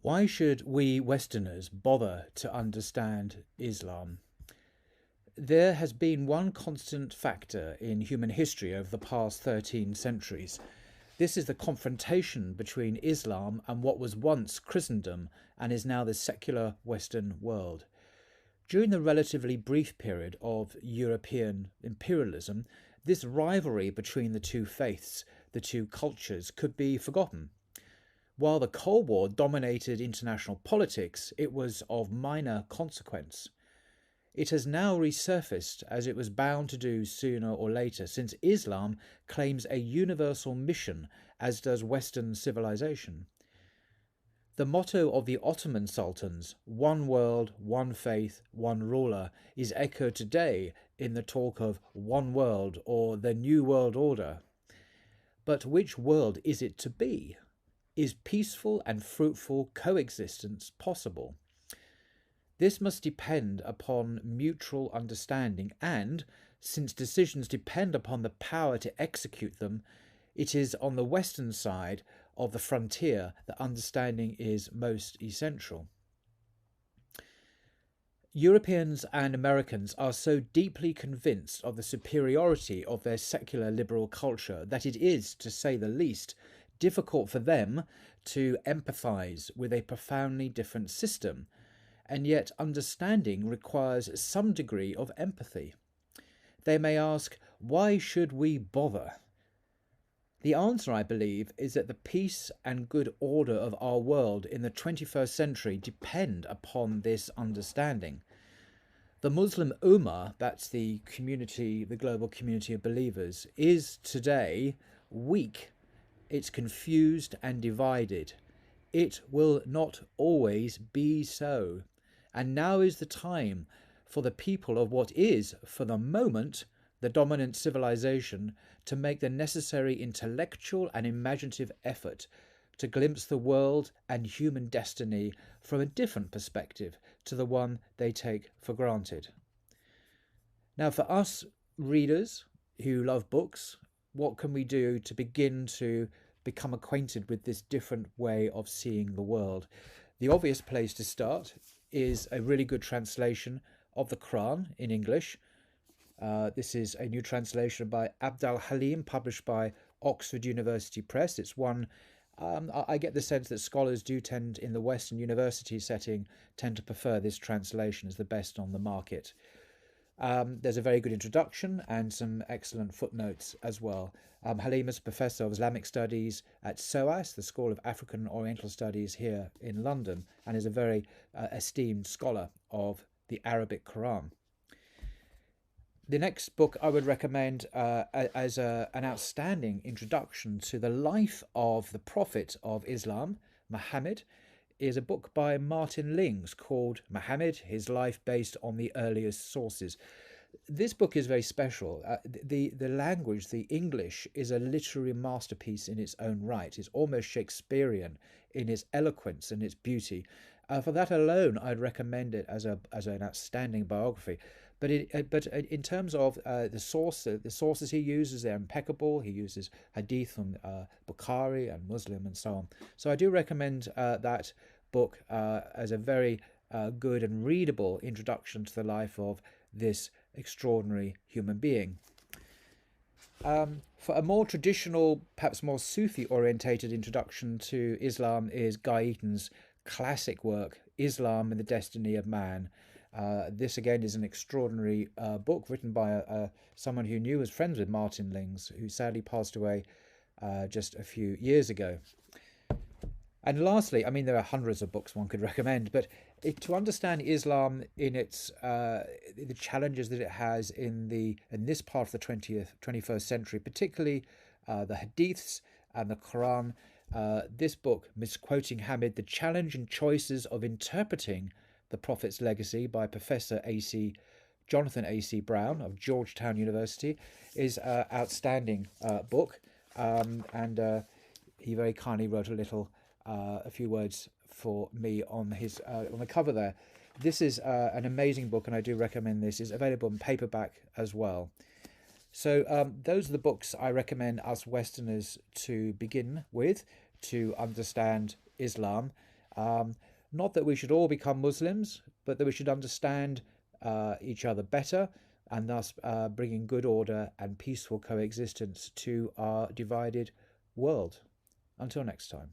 Why should we Westerners bother to understand Islam? There has been one constant factor in human history over the past 13 centuries. This is the confrontation between Islam and what was once Christendom and is now the secular Western world. During the relatively brief period of European imperialism, this rivalry between the two faiths, the two cultures, could be forgotten. While the Cold War dominated international politics, it was of minor consequence. It has now resurfaced, as it was bound to do sooner or later, since Islam claims a universal mission, as does Western civilization. The motto of the Ottoman sultans, "One world, one faith, one ruler," is echoed today in the talk of one world or the New World Order. But which world is it to be? Is peaceful and fruitful coexistence possible? This must depend upon mutual understanding and, since decisions depend upon the power to execute them, it is on the Western side of the frontier that understanding is most essential. Europeans and Americans are so deeply convinced of the superiority of their secular liberal culture that it is, to say the least, difficult for them to empathise with a profoundly different system, and yet understanding requires some degree of empathy. They may ask, why should we bother? The answer, I believe, is that the peace and good order of our world in the 21st century depend upon this understanding. The Muslim Ummah, that's the community, the global community of believers, is today weak. It's confused and divided. It will not always be so. And now is the time for the people of what is, for the moment, the dominant civilization to make the necessary intellectual and imaginative effort to glimpse the world and human destiny from a different perspective to the one they take for granted. Now, for us readers who love books, what can we do to begin to become acquainted with this different way of seeing the world? The obvious place to start is a really good translation of the Quran in English. This is a new translation by Abdal Halim, published by Oxford University Press. It's one I get the sense that scholars do tend, in the Western university setting, tend to prefer this translation as the best on the market. There's a very good introduction and some excellent footnotes as well. Halim is a professor of Islamic Studies at SOAS, the School of African and Oriental Studies here in London, and is a very esteemed scholar of the Arabic Quran. The next book I would recommend as an outstanding introduction to the life of the Prophet of Islam, Muhammad, is a book by Martin Lings called Muhammad, His Life Based on the Earliest Sources. This book is very special. The language, the English, is a literary masterpiece in its own right. It's almost Shakespearean in its eloquence and its beauty. For that alone, I'd recommend it as an outstanding biography. But in terms of the sources he uses, they're impeccable. He uses hadith from Bukhari and Muslim and so on. So I do recommend that book as a very good and readable introduction to the life of this extraordinary human being. For a more traditional, perhaps more Sufi-orientated introduction to Islam is Guy Eaton's classic work, Islam and the Destiny of Man. This again is an extraordinary book written by someone who knew was friends with Martin Lings, who sadly passed away just a few years ago. And lastly, I mean, there are hundreds of books one could recommend, but to understand Islam in its the challenges that it has in this part of the 21st century, particularly the hadiths and the Quran, this book, misquoting Hamid, The Challenge and Choices of Interpreting the Prophet's Legacy by Professor Jonathan A.C. Brown of Georgetown University, is an outstanding book, and he very kindly wrote a few words for me on the cover there. This is an amazing book, and I do recommend this. It's available in paperback as well. So those are the books I recommend us Westerners to begin with to understand Islam. Not that we should all become Muslims, but that we should understand each other better, and thus bringing good order and peaceful coexistence to our divided world. Until next time.